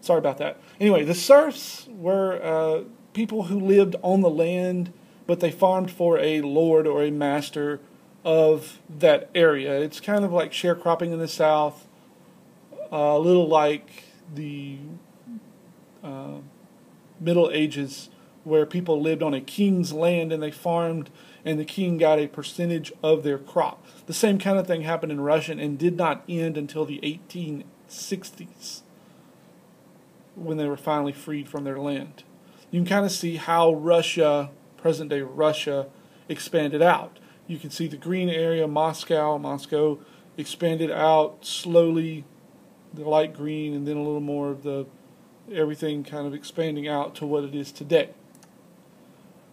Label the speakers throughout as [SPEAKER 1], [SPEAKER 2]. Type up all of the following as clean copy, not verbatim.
[SPEAKER 1] Sorry about that. Anyway, the serfs were people who lived on the land, but they farmed for a lord or a master of that area. It's kind of like sharecropping in the South, a little like the Middle Ages, where people lived on a king's land and they farmed, and the king got a percentage of their crop. The same kind of thing happened in Russia and did not end until the 1860s, when they were finally freed from their land. You can kind of see how Russia, present-day Russia, expanded out. You can see the green area, Moscow expanded out slowly, the light green, and then a little more of the everything kind of expanding out to what it is today.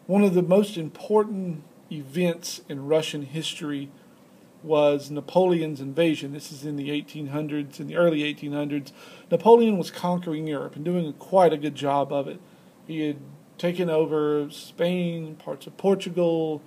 [SPEAKER 1] One of the most important events in Russian history was Napoleon's invasion. This is in the 1800s, in the early 1800s. Napoleon was conquering Europe and doing quite a good job of it. He had taken over Spain, parts of Portugal,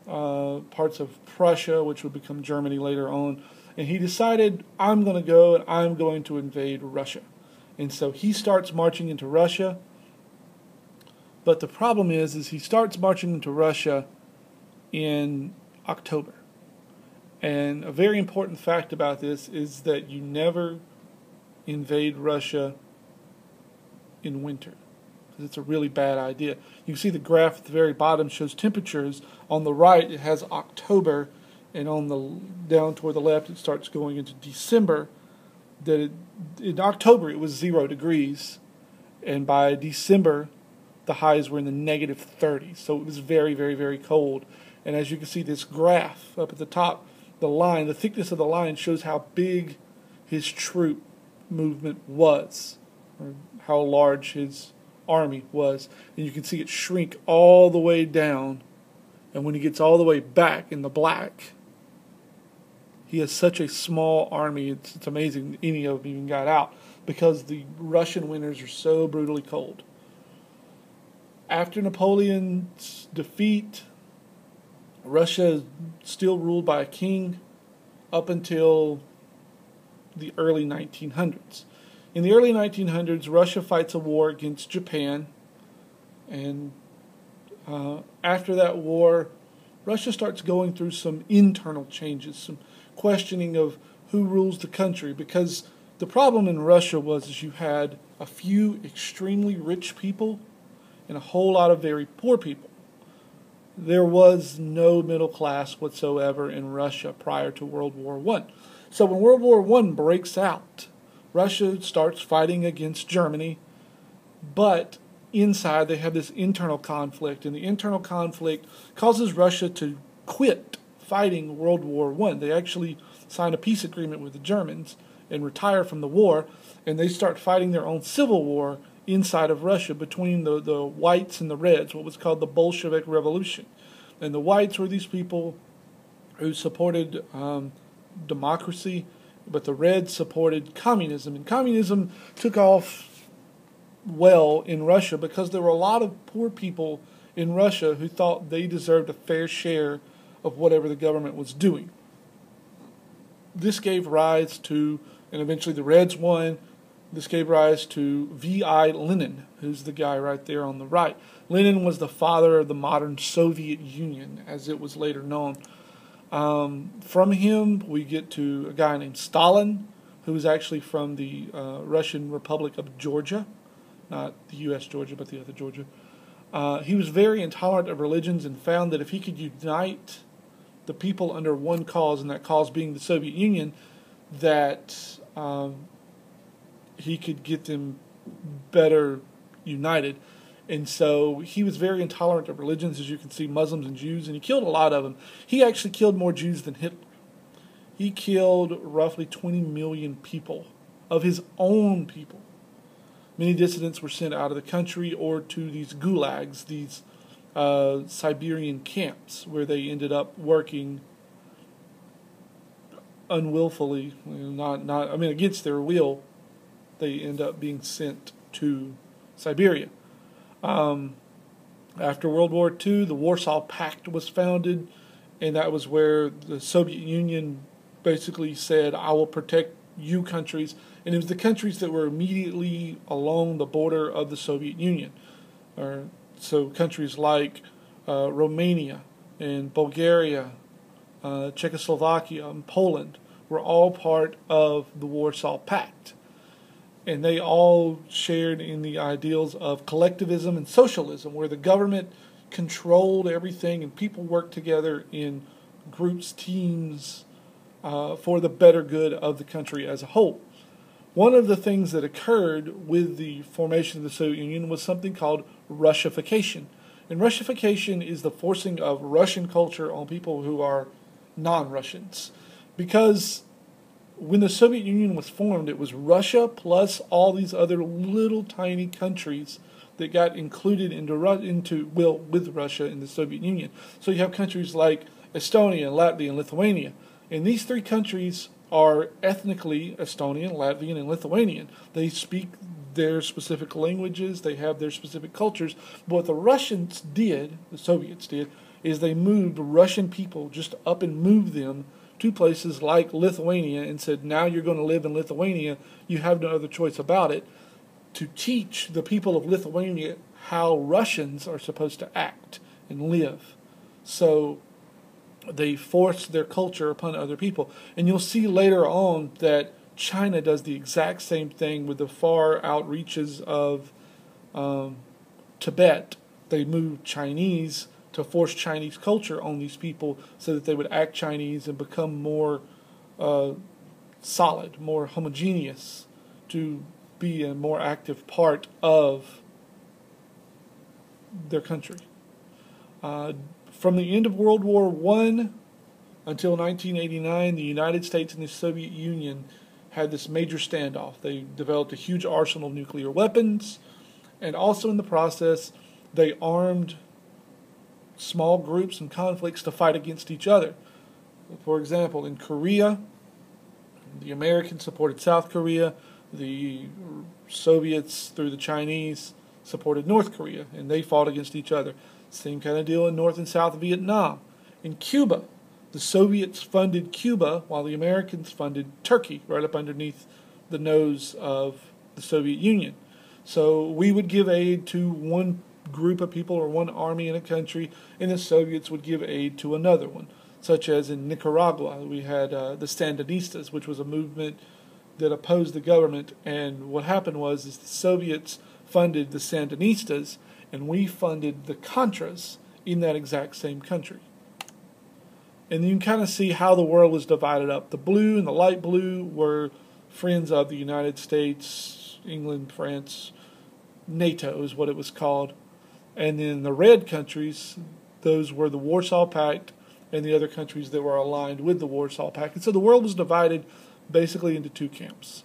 [SPEAKER 1] parts of Prussia, which would become Germany later on. And he decided, I'm going to go and I'm going to invade Russia. And so he starts marching into Russia. But the problem is he starts marching into Russia in October. And a very important fact about this is that you never invade Russia in winter, because it's a really bad idea. You can see the graph at the very bottom shows temperatures. On the right it has October, and on the down toward the left it starts going into December. In October it was 0 degrees, and by December the highs were in the negative 30s. So it was very, very, very cold. And as you can see, this graph up at the top, the thickness of the line shows how big his troop movement was, or how large his army was. And you can see it shrink all the way down. And when he gets all the way back in the black, he has such a small army. It's amazing any of them even got out, because the Russian winters are so brutally cold. After Napoleon's defeat, Russia is still ruled by a king up until the early 1900s. In the early 1900s, Russia fights a war against Japan, and after that war, Russia starts going through some internal changes, some questioning of who rules the country, because the problem in Russia was you had a few extremely rich people and a whole lot of very poor people. There was no middle class whatsoever in Russia prior to World War I. So when World War I breaks out, Russia starts fighting against Germany, but inside they have this internal conflict, and the internal conflict causes Russia to quit fighting World War I. They actually sign a peace agreement with the Germans and retire from the war, and they start fighting their own civil war inside of Russia between the whites and the reds, what was called the Bolshevik Revolution. And the whites were these people who supported democracy, but the reds supported communism. And communism took off well in Russia because there were a lot of poor people in Russia who thought they deserved a fair share of whatever the government was doing. This gave rise to, and eventually the Reds won, this gave rise to V.I. Lenin, who's the guy right there on the right. Lenin was the father of the modern Soviet Union, as it was later known. From him, we get to a guy named Stalin, who was actually from the Russian Republic of Georgia, not the U.S. Georgia, but the other Georgia. He was very intolerant of religions and found that if he could unite the people under one cause, and that cause being the Soviet Union, that he could get them better united. And so he was very intolerant of religions, as you can see, Muslims and Jews, and he killed a lot of them. He actually killed more Jews than Hitler. He killed roughly 20 million people, of his own people. Many dissidents were sent out of the country or to these gulags, these Siberian camps, where they ended up working unwillfully, against their will. They end up being sent to Siberia. After World War II, the Warsaw Pact was founded, and that was where the Soviet Union basically said, I will protect U countries, and it was the countries that were immediately along the border of the Soviet Union. So countries like Romania and Bulgaria, Czechoslovakia, and Poland were all part of the Warsaw Pact. And they all shared in the ideals of collectivism and socialism, where the government controlled everything and people worked together in groups, teams, for the better good of the country as a whole. One of the things that occurred with the formation of the Soviet Union was something called Russification. And Russification is the forcing of Russian culture on people who are non-Russians. Because when the Soviet Union was formed, it was Russia plus all these other little tiny countries that got included with Russia in the Soviet Union. So you have countries like Estonia, Latvia, and Lithuania. And these three countries are ethnically Estonian, Latvian, and Lithuanian. They speak their specific languages, they have their specific cultures. But what the Russians did, the Soviets did, is they moved Russian people just up and moved them to places like Lithuania and said, now you're going to live in Lithuania, you have no other choice about it, to teach the people of Lithuania how Russians are supposed to act and live. So they force their culture upon other people. And you'll see later on that China does the exact same thing with the far outreaches of Tibet. They move Chinese to force Chinese culture on these people so that they would act Chinese and become more solid, more homogeneous, to be a more active part of their country. From the end of World War I until 1989, the United States and the Soviet Union had this major standoff. They developed a huge arsenal of nuclear weapons, and also in the process, they armed small groups and conflicts to fight against each other. For example, in Korea, the Americans supported South Korea, the Soviets, through the Chinese, supported North Korea, and they fought against each other. Same kind of deal in North and South Vietnam. In Cuba, the Soviets funded Cuba while the Americans funded Turkey, right up underneath the nose of the Soviet Union. So we would give aid to one group of people or one army in a country, and the Soviets would give aid to another one. Such as in Nicaragua, we had the Sandinistas, which was a movement that opposed the government, and what happened was the Soviets funded the Sandinistas, and we funded the Contras in that exact same country. And you can kind of see how the world was divided up. The blue and the light blue were friends of the United States, England, France, NATO is what it was called. And then the red countries, those were the Warsaw Pact and the other countries that were aligned with the Warsaw Pact. And so the world was divided basically into two camps.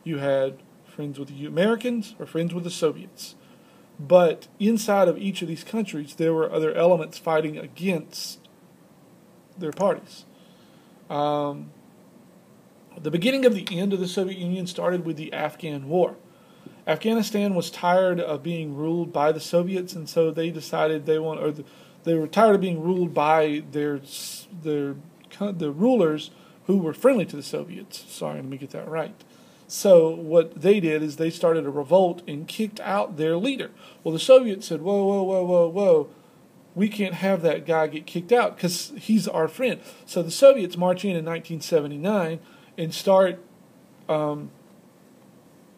[SPEAKER 1] You had friends with the Americans or friends with the Soviets. But inside of each of these countries, there were other elements fighting against their parties. The beginning of the end of the Soviet Union started with the Afghan War. Afghanistan was tired of being ruled by the Soviets, and so they decided they were tired of being ruled by the rulers who were friendly to the Soviets. Sorry, let me get that right. So what they did is they started a revolt and kicked out their leader. Well, the Soviets said, whoa, whoa, whoa, whoa, whoa. We can't have that guy get kicked out because he's our friend. So the Soviets march in 1979 and start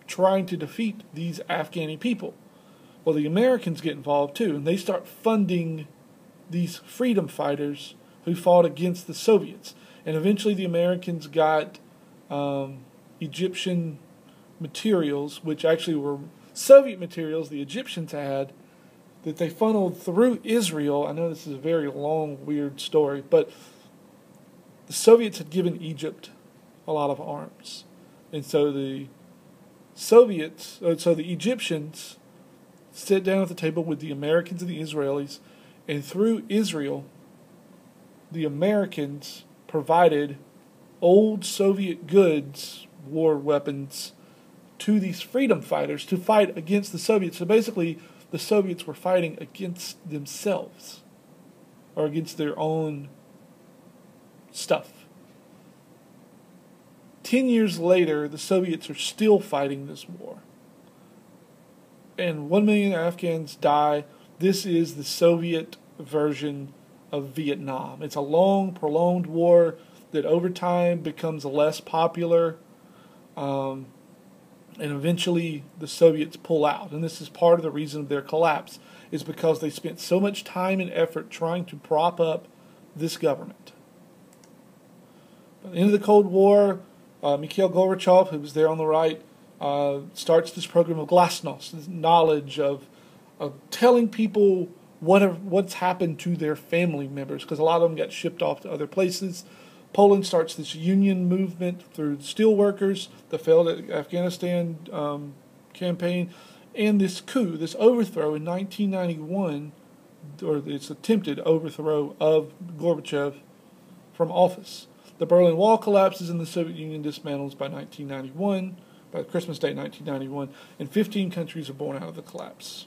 [SPEAKER 1] trying to defeat these Afghani people. Well, the Americans get involved too, and they start funding these freedom fighters who fought against the Soviets. And eventually the Americans got Egyptian materials, which actually were Soviet materials the Egyptians had, that they funneled through Israel. I know this is a very long, weird story, but the Soviets had given Egypt a lot of arms. And so the Egyptians sit down at the table with the Americans and the Israelis, and through Israel, the Americans provided old Soviet goods, war weapons, to these freedom fighters to fight against the Soviets. So basically, the Soviets were fighting against themselves, or against their own stuff. 10 years later, the Soviets are still fighting this war. And 1 million Afghans die. This is the Soviet version of Vietnam. It's a long, prolonged war that over time becomes less popular. And eventually the Soviets pull out. And this is part of the reason of their collapse, is because they spent so much time and effort trying to prop up this government. At the end of the Cold War, Mikhail Gorbachev, who was there on the right, starts this program of glasnost, this knowledge of telling people what's happened to their family members, because a lot of them got shipped off to other places. Poland starts this union movement through steelworkers, the failed Afghanistan campaign, and this coup, this overthrow in 1991, or this attempted overthrow of Gorbachev from office. The Berlin Wall collapses and the Soviet Union dismantles by 1991, by Christmas Day 1991, and 15 countries are born out of the collapse.